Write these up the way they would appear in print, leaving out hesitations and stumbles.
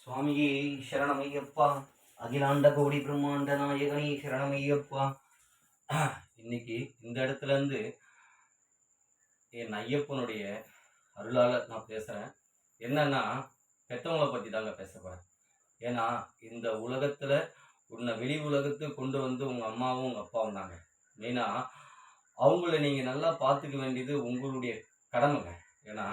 சுவாமியே சரணமையப்பா. அகிலாண்ட கோடி பிரம்மாண்ட நாயகனே சரணமையப்பா. இன்னைக்கு இந்த இடத்துல இருந்து என் ஐயப்பனுடைய அருளால நான் பேசுறேன். என்னன்னா, பெற்றவங்களை பத்தி தாங்க பேச போறேன். ஏன்னா இந்த உலகத்துல உன்னை வெளி உலகத்துக்கு கொண்டு வந்து உங்க அம்மாவும் உங்க அப்பாவும் தாங்க. மெயினா அவங்கள நீங்க நல்லா பார்த்துக்க வேண்டியது உங்களுடைய கடமைங்க. ஏன்னா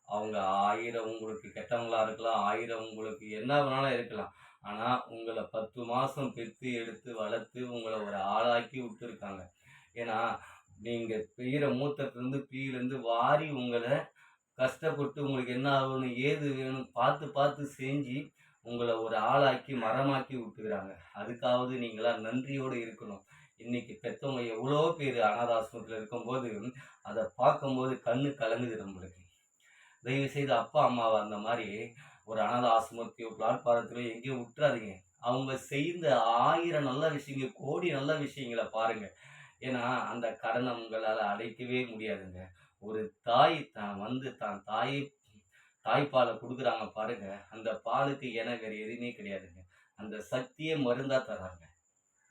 அவங்க 1000 உங்களுக்கு கெட்டவங்களா இருக்கலாம், 1000 உங்களுக்கு என்ன வேணாலும் இருக்கலாம். ஆனா உங்களை 10 மாசம் பெத்து எடுத்து வளர்த்து உங்களை ஒரு ஆளாக்கி விட்டுருக்காங்க. ஏன்னா நீங்க பெய்கிற மூத்தத்திலேருந்து பீலேருந்து வாரி உங்களை கஷ்டப்பட்டு உங்களுக்கு என்ன ஆகணும் ஏது வேணும் பார்த்து பார்த்து செஞ்சு உங்களை ஒரு ஆளாக்கி மரமாக்கி விட்டுக்கிறாங்க. அதுக்காவது நீங்களாம் நன்றியோடு இருக்கணும். இன்னைக்கு பெற்றவங்க எவ்வளோ பேர் அனாதாசிரமத்தில் இருக்கும்போது அதை பார்க்கும்போது கண்ணு கலங்குது நம்மளுக்கு. தயவு செய்து அப்பா அம்மாவை அந்த மாதிரி ஒரு அனாத ஆசிரமத்தையோ பிளாட்பாரத்திலையோ எங்கேயோ விட்டுறாதீங்க. அவங்க செய்த 1000 நல்ல விஷயங்கள், கோடி நல்ல விஷயங்களை பாருங்க. ஏன்னா அந்த கடனை உங்களால் அடைக்கவே முடியாதுங்க. ஒரு தாய் தான் தாய்ப்பாலை கொடுக்குறாங்க பாருங்க, அந்த பாலுக்கு என வேறு எதுவுமே கிடையாதுங்க. அந்த சக்தியே மருந்தா தராங்க.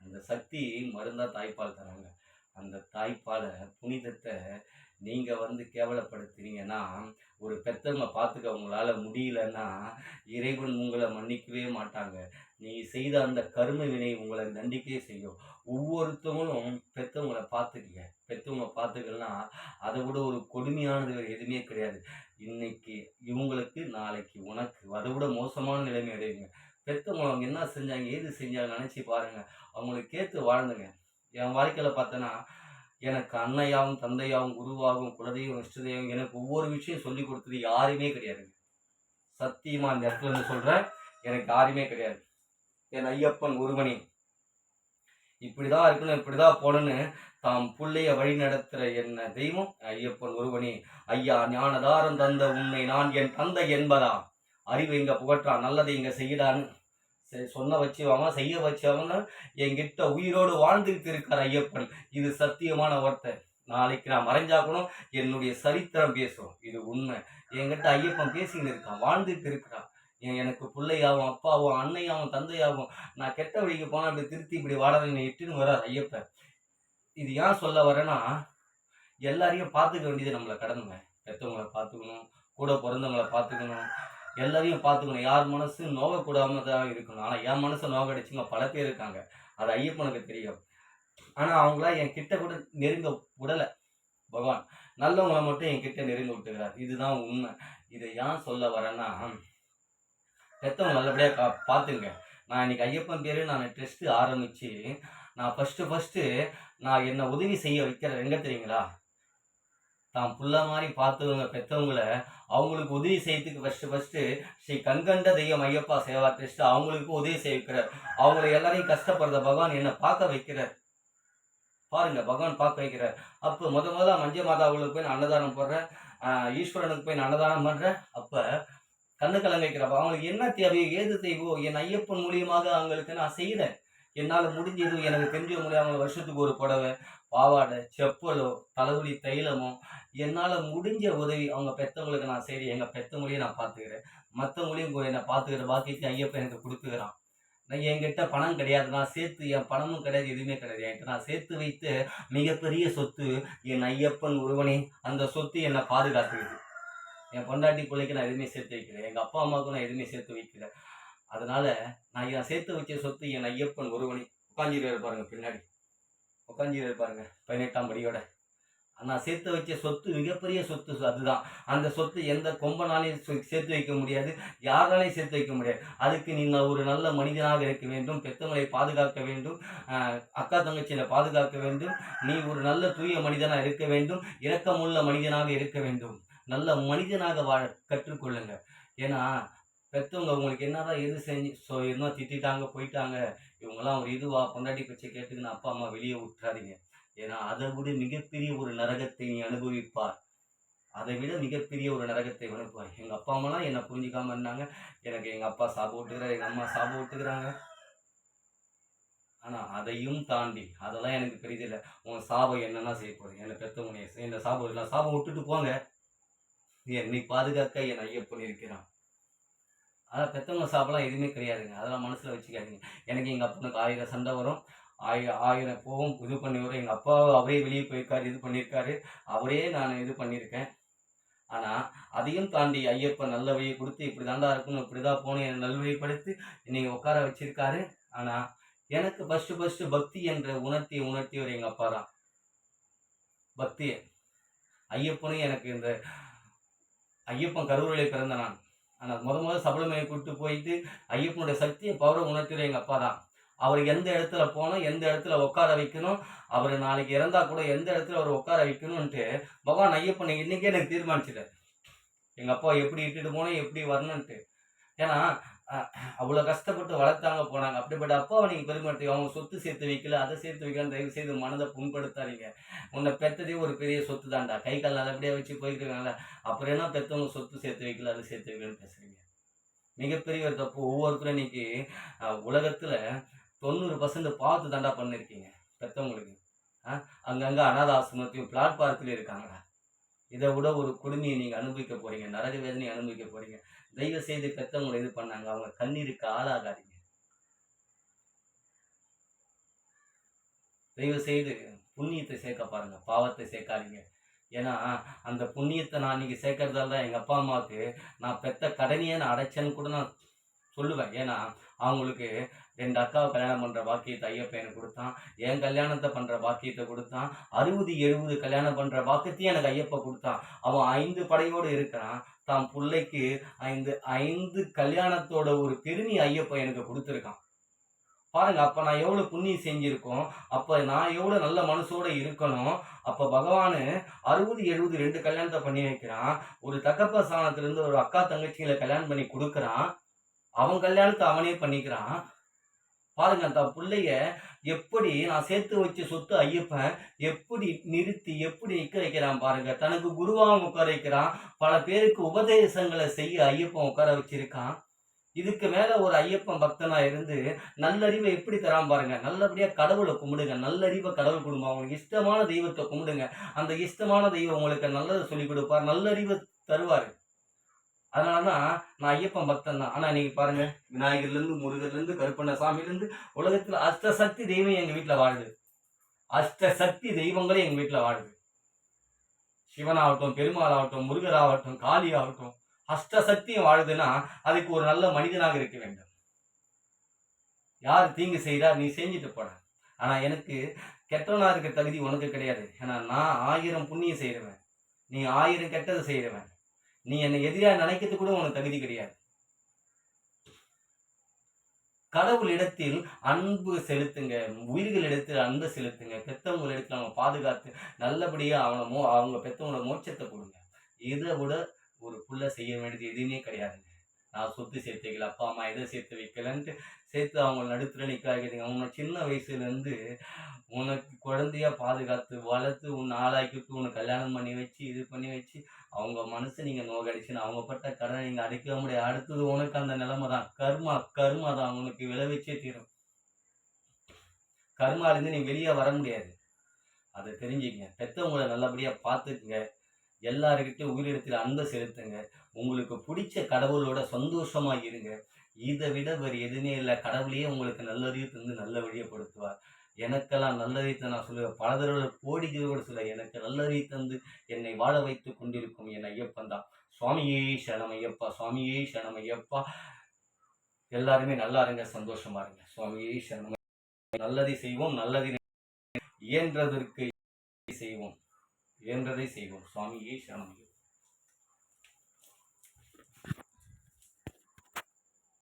அந்த சக்தி மருந்தா தாய்ப்பால் தராங்க. அந்த தாய்ப்பாலை புனிதத்தை நீங்க கேவலப்படுத்துறீங்கன்னா, ஒரு பெத்தவங்க பார்த்துக்க உங்களால முடியலன்னா இறைவன் உங்களை மன்னிக்கவே மாட்டாங்க. நீ செய்த அந்த கர்ம வினை உங்களை தண்டிக்கவே செய்யும். ஒவ்வொருத்தவங்களும் பெத்தவங்களை பார்த்துக்கங்க. பெத்தவங்க பார்த்துக்கலன்னா அதை விட ஒரு கொடுமையானது வேறு எதுவுமே கிடையாது. இன்னைக்கு இவங்களுக்கு, நாளைக்கு உனக்கு, அதை விட மோசமான நிலைமை அடைவீங்க. பெத்தவங்க அவங்க என்ன செஞ்சாங்க, ஏது செஞ்சாங்க நினச்சி பாருங்க. அவங்களுக்கு ஏற்று வாழ்ந்துங்க. என் வாழ்க்கையில பார்த்தேன்னா, எனக்கு அன்னையாகவும் தந்தையாகவும் குருவாகவும் குலதெய்வம் இஷ்டதெய்வம் எனக்கு ஒவ்வொரு விஷயம் சொல்லி கொடுத்தது யாருமே கிடையாதுங்க. சத்தியமா இந்த இடத்துல இருந்து சொல்றேன், எனக்கு யாருமே கிடையாது. என் ஐயப்பன் ஒருவனே இப்படிதான் இருக்கணும், இப்படிதான் போடணும்னு தாம் பிள்ளைய வழி நடத்துற என்ன தெய்வம் ஐயப்பன் ஒருவனே. ஐயா ஞானதாரம் தந்த உன்னை நான் என் தந்தை என்பதா, அறிவு இங்க புகட்டான், நல்லதை இங்க செய்யடான்னு சொன்ன வச்சவங்க செய்ய வச்சவங்க என்கிட்ட உயிரோடு வாழ்ந்துட்டு இருக்கார் ஐயப்பன். இது சத்தியமான வார்த்தை. நாளைக்கு நான் மறைஞ்சா கூட என்னுடைய சரித்திரம் பேசும், இது உண்மை. என்கிட்ட ஐயப்பன் பேசின்னு இருக்கான், வாழ்ந்துட்டு இருக்கிறான். எனக்கு பிள்ளையாகவும் அப்பாவும் அன்னையாகவும் தந்தையாகவும் நான் கெட்ட வழிக்கு போனால் அப்படி திருத்தி இப்படி வாடகை இட்டுன்னு வரார் ஐயப்பன். இது ஏன் சொல்ல வரேன்னா, எல்லாரையும் பார்த்துக்க வேண்டியது நம்மளை கடமைங்க. பெற்றவங்களை பார்த்துக்கணும், கூட பிறந்தவங்களை பார்த்துக்கணும், எல்லாரையும் பார்த்துக்கணும். யார் மனசு நோகக்கூடாம தான் இருக்கணும். ஆனால் என் மனசை நோகடிச்சுங்க பல பேர் இருக்காங்க, அது ஐயப்பனுக்கு தெரியும். ஆனால் அவங்களாம் என் கிட்ட கூட நெருங்க விடலை பகவான். நல்லவங்களை மட்டும் என் கிட்ட நெருங்க விட்டுக்கிறார். இதுதான் உண்மை. இதை ஏன் சொல்ல வரேன்னா, பெற்றவங்க நல்லபடியாக பார்த்துங்க. நான் இன்னைக்கு ஐயப்பன் பேர் நான் டெஸ்ட் ஆரம்பித்து நான் ஃபஸ்ட்டு நான் என்னை உதவி செய்ய வைக்கிறேன் எங்கே தெரியுங்களா? தான் புள்ள மாதிரி பார்த்தவங்க பெற்றவங்கள அவங்களுக்கு உதவி செய்யறதுக்கு ஃபஸ்ட்டு ஸ்ரீ கண்கண்ட தெய்வம் ஐயப்பா சேவா ட்ரஸ்ட் அவங்களுக்கு உதவி செய்ய வைக்கிறார். அவங்களை எல்லாரையும் கஷ்டப்படுற பகவான் என்னை பார்க்க வைக்கிறார். பாருங்க, பகவான் பார்க்க வைக்கிறார். அப்போ முதல்ல மஞ்ச மாதாவுக்கு போய் நான் அன்னதானம் போடுறேன், ஈஸ்வரனுக்கு போய் நான் அன்னதானம் பண்ணுறேன். அப்போ கண்ணு கலங்க வைக்கிறப்ப அவங்களுக்கு என்ன தேவையோ ஏது தேவையோ என் ஐயப்பன் மூலியமாக அவங்களுக்கு நான் செய்கிறேன். என்னால் முடிஞ்சது எனக்கு தெரிஞ்ச முடியாமல் வருஷத்துக்கு ஒரு புடவை, பாவாடை, செப்பலோ, தலைவலி தைலமோ என்னால் முடிஞ்ச உதவி அவங்க பெற்றவங்களுக்கு நான் செய்கிறேன். எங்கள் பெற்றவங்களையும் நான் பார்த்துக்கிறேன், மற்றவங்களையும் என்னை பார்த்துக்கிற பாக்கியத்தை ஐயப்பன் எனக்கு கொடுத்துக்கிறான். நான் என்கிட்ட பணம் கிடையாது, நான் சேர்த்து என் பணமும் கிடையாது, எதுவுமே கிடையாது. என்கிட்ட நான் சேர்த்து வைத்து மிகப்பெரிய சொத்து என் ஐயப்பன் ஒருவனே. அந்த சொத்து என்னை பாதுகாத்துக்குது. என் பொண்டாட்டி பிள்ளைக்கு நான் எதுவுமே சேர்த்து வைக்கிறேன், எங்கள் அப்பா அம்மாவுக்கும் நான் எதுவுமே சேர்த்து வைக்கிறேன். அதனால நான் என் சேர்த்து வச்ச சொத்து என் ஐயப்பன் ஒருவனே. உட்காஞ்சிட்டு இருப்பாருங்க, பின்னாடி உட்காஞ்சிட்டு இருப்பாருங்க 18ஆம் படியோட. நான் சேர்த்து வச்ச சொத்து மிகப்பெரிய சொத்து. அதுதான் அந்த சொத்து எந்த கொம்பனாலையும் சேர்த்து வைக்க முடியாது, யாராலையும் சேர்த்து வைக்க முடியாது. அதுக்கு நீங்கள் ஒரு நல்ல மனிதனாக இருக்க வேண்டும், பெற்றவங்களை பாதுகாக்க வேண்டும், அக்கா தங்கச்சியை பாதுகாக்க வேண்டும், நீ ஒரு நல்ல தூய மனிதனாக இருக்க வேண்டும், இரக்கமுள்ள மனிதனாக இருக்க வேண்டும், நல்ல மனிதனாக வாழ கற்றுக்கொள்ளுங்க. ஏன்னா பெற்றவங்க உங்களுக்கு என்னதான் எது செஞ்சு என்ன திட்டாங்க போயிட்டாங்க, இவங்கெல்லாம் ஒரு இதுவா பொண்டாட்டி பேச்சை கேட்டுக்குன்னு அப்பா அம்மா வெளியே விட்டுறாதீங்க. ஏன்னா அதை விட மிகப்பெரிய ஒரு நரகத்தை நீ அனுபவிப்பார். அதை விட மிகப்பெரிய ஒரு நரகத்தை அனுப்புவார். எங்கள் அப்பா அம்மாலாம் என்னை புரிஞ்சிக்காம இருந்தாங்க. எனக்கு எங்கள் அப்பா சாபம் விட்டுக்கிறார், எங்கள் அம்மா சாபம் விட்டுக்கிறாங்க. ஆனால் அதையும் தாண்டி அதெல்லாம் எனக்கு பெரியதில்லை. உன் சாபம் என்னென்னா செய்ய போகிறேன், என்னை பெற்றவங்க என்ன சாபம் இல்லை, சாபம் விட்டுட்டு போங்க. என்னை பாதுகாக்க என் ஐயப்பன் இருக்கிறான். அதெல்லாம் பெற்றவங்க சாப்பிடலாம் எதுவுமே கிடையாதுங்க. அதெல்லாம் மனசில் வச்சுக்காதீங்க. எனக்கு எங்கள் அப்பனுக்கு 1000 சண்டை வரும். 1000 போகும், இது பண்ணி வரும். எங்கள் அப்பா அவரே வெளியே போயிருக்காரு, இது பண்ணியிருக்காரு. அவரே நான் இது பண்ணியிருக்கேன். ஆனா, அதையும் தாண்டி ஐயப்பன் நல்ல வழியை குடுத்து, இப்படி தாண்டா இருக்கணும், இப்படிதான் போகணும் என்ன நல்வழிப்படுத்தி இன்னைக்கு உட்கார வச்சிருக்காரு. ஆனா, எனக்கு ஃபர்ஸ்ட்டு பக்தி என்ற உணர்த்தியவர் எங்க அப்பா தான். பக்திய. ஐயப்பனும் எனக்கு இந்த ஐயப்பன் கரூரிலே பிறந்த நான். ஆனா மொத சபரிமலை கூட்டிட்டு போயிட்டு ஐயப்பனுடைய சக்திய பவர உணர்த்தியவர் எங்க அப்பா தான். அவர் எந்த இடத்துல போணும், எந்த இடத்துல உட்கார வைக்கணும், அவர் நாளைக்கு இறந்தா கூட எந்த இடத்துல அவர் உட்கார வைக்கணும்ன்ட்டு பகவான் ஐயப்பன் இன்னைக்கே எனக்கு தீர்மானிச்சுட்டாரு. எங்க அப்பா எப்படி இட்டுட்டு போனோம், எப்படி வரணுன்ட்டு. ஏன்னா அவ்வளோ கஷ்டப்பட்டு வளர்த்தாங்க போனாங்க. அப்படிப்பட்ட அப்பாவை நீங்க பெருமைப்படுத்தி அவங்க சொத்து சேர்த்து வைக்கல, அதை சேர்த்து வைக்கல, தயவு செய்து மனதை புண்படுத்தாதீங்க. உன்னை பெத்ததே ஒரு பெரிய சொத்து தான்டா. கை கால் நல்லபடியா வச்சு போயிருக்காங்கல்ல, அப்புறம் என்ன பெத்தவங்க சொத்து சேர்த்து வைக்கல, அதை சேர்த்து வைக்கலன்னு பேசுறீங்க. மிகப்பெரிய ஒரு தப்பு. ஒவ்வொருத்தரும் இன்னைக்கு உலகத்துல 90% பார்த்து தாண்டா பண்ணிருக்கீங்க பெத்தவங்களுக்கு. அங்கங்க அனாத ஆசிரமத்தையும் பிளாட்பாரத்திலையும் இருக்காங்களா? இதை விட ஒரு கொடுமையை நீங்க அனுபவிக்க போறீங்க, நரக வேதனையை அனுபவிக்க போறீங்க. தயவு செய்து பெத்தவங்களை இது பண்ணாங்க, அவங்க கண்ணீருக்கு ஆளாகாதீங்க. தயவு செய்து புண்ணியத்தை சேர்க்க பாருங்க, பாவத்தை சேர்க்காதீங்க. ஏன்னா அந்த புண்ணியத்தை நான் இன்னைக்கு சேர்க்கறதால தான் எங்க அப்பா அம்மாவுக்கு நான் பெத்த கடனையே நான் அடைச்சேன்னு கூட நான் சொல்லுவேன். ஏன்னா அவங்களுக்கு 2 அக்காவை கல்யாணம் பண்ற பாக்கியத்தை ஐயப்பன் எனக்கு கொடுத்தான். என் கல்யாணத்தை பண்ற பாக்கியத்தை கொடுத்தான். 60, 70 கல்யாணம் பண்ற பாக்கியத்தையும் எனக்கு ஐயப்பன் கொடுத்தான். அவன் 5 படையோடு இருக்கிறான். தான் பிள்ளைக்கு 5 கல்யாணத்தோட ஒரு பெருமை ஐயப்பன் எனக்கு கொடுத்துருக்கான். பாருங்க, அப்ப நான் எவ்வளவு புண்ணியம் செஞ்சிருக்கோம், அப்ப நான் எவ்வளவு நல்ல மனசோட இருக்கணும். அப்ப பகவானு 60, 70 2 கல்யாணத்தை பண்ணி வைக்கிறான். ஒரு தகப்ப ஸ்தானத்துல இருந்து ஒரு அக்கா தங்கச்சிகளை கல்யாணம் பண்ணி கொடுக்கறான். அவன் கல்யாணத்தை அவனே பண்ணிக்கிறான். பாருங்க, அந்த பிள்ளைய எப்படி நான் சேர்த்து வச்ச சொத்து ஐயப்பன் எப்படி நிறுத்தி எப்படி நிக்க வைக்கிறான் பாருங்க. தனக்கு குருவாக உட்கார வைக்கிறான். பல பேருக்கு உபதேசங்களை செய்ய ஐயப்பன் உட்கார வச்சிருக்கான். இதுக்கு மேல ஒரு ஐயப்பன் பக்தனா இருந்து நல்லறிவை எப்படி தரான் பாருங்க. நல்லபடியா கடவுளை கும்பிடுங்க. நல்லறிவை கடவுள் குடும்பம். உங்களுக்கு இஷ்டமான தெய்வத்தை கும்பிடுங்க. அந்த இஷ்டமான தெய்வம் உங்களுக்கு நல்லதை சொல்லி கொடுப்பார், நல்லறிவை தருவாரு. அதனாலதான் நான் ஐயப்பன் பக்தன் தான். ஆனா நீங்க பாருங்க, விநாயகர்ல இருந்து முருகர்ல இருந்து கருப்பண்ணசாமியில இருந்து உலகத்துல அஷ்டசக்தி தெய்வம் எங்க வீட்டுல வாழுது. அஷ்டசக்தி தெய்வங்களே எங்க வீட்டுல வாழுது. சிவனாகட்டும், பெருமாள் ஆகட்டும், முருகர் ஆகட்டும், காளி ஆகட்டும், அஷ்டசக்தியும் வாழுதுன்னா அதுக்கு ஒரு நல்ல மனிதனாக இருக்க வேண்டும். யார் தீங்கு செய்யறா, நீ செஞ்சுட்டு போட. ஆனா எனக்கு கெட்டவனா இருக்க தகுதி உனக்கு கிடையாது. ஏன்னா நான் 1000 புண்ணியம் செய்யறவன், நீ 1000 கெட்டதை செய்யறவன். நீ என்னை எதிரியா நினைக்கிறது கூட உனக்கு தகுதி கிடையாது. கடவுள் இடத்தில் அன்பு செலுத்துங்க, உயிர்களிடத்தில் அன்பு செலுத்துங்க, பெத்தவங்களிடத்தில் அவங்க பாதுகாத்து நல்லபடியா அவங்க பெத்தவங்களோட மோட்சத்தை கொடுங்க. இதை விட ஒரு புள்ள செய்ய வேண்டியது எதுவுமே கிடையாதுங்க. நான் சொத்து சேர்த்து வைக்கல, அப்பா அம்மா எதை சேர்த்து வைக்கலன்ட்டு சேர்த்து அவங்க நடுத்துல நிற்க வைக்கிறீங்க. உன்னை சின்ன வயசுலேருந்து உனக்கு குழந்தையா பாதுகாத்து வளர்த்து உன்னை ஆளாக்கிட்டு உன்னை கல்யாணம் பண்ணி வச்சு இது பண்ணி வச்சு அவங்க மனசு நீங்க நோகடிச்சுன்னு அவங்க பட்ட கடனை நீங்க அடைக்க முடியாது. அடுத்தது உனக்கு அந்த நிலைமை தான். கர்மா தான் உனக்கு விளைவிச்சே தீரும். கர்மாலேருந்து நீ வெளியே வர முடியாது. அதை தெரிஞ்சுக்கங்க. பெத்தவங்களை நல்லபடியா பார்த்துக்குங்க. எல்லாருக்கிட்டையும் உயிரிடத்தில் அன்பை செலுத்துங்க. உங்களுக்கு பிடிச்ச கடவுளோட சந்தோஷமா இருங்க. இதை விட வேறு எதுவுமே இல்லை. கடவுளையே உங்களுக்கு நல்லறிவு தந்து நல்ல வழியப்படுத்துவார். எனக்கெல்லாம் நல்லறிவை நான் சொல்லுவேன். பல தடவை கோடிகளோடு சொல்ல எனக்கு நல்லறிவை தந்து என்னை வாழ வைத்து கொண்டிருக்கும் என் ஐயப்பன் தான். சுவாமியே சரணம் ஐயப்பா, சுவாமியே சரணம் ஐயப்பா. எல்லாருமே நல்லா இருங்க, சந்தோஷமா இருங்க. சுவாமியே சரணம். நல்லதை செய்வோம், நல்லதை இயன்றதற்கு செய்வோம், இயன்றதை செய்வோம். சுவாமியே சரணம்.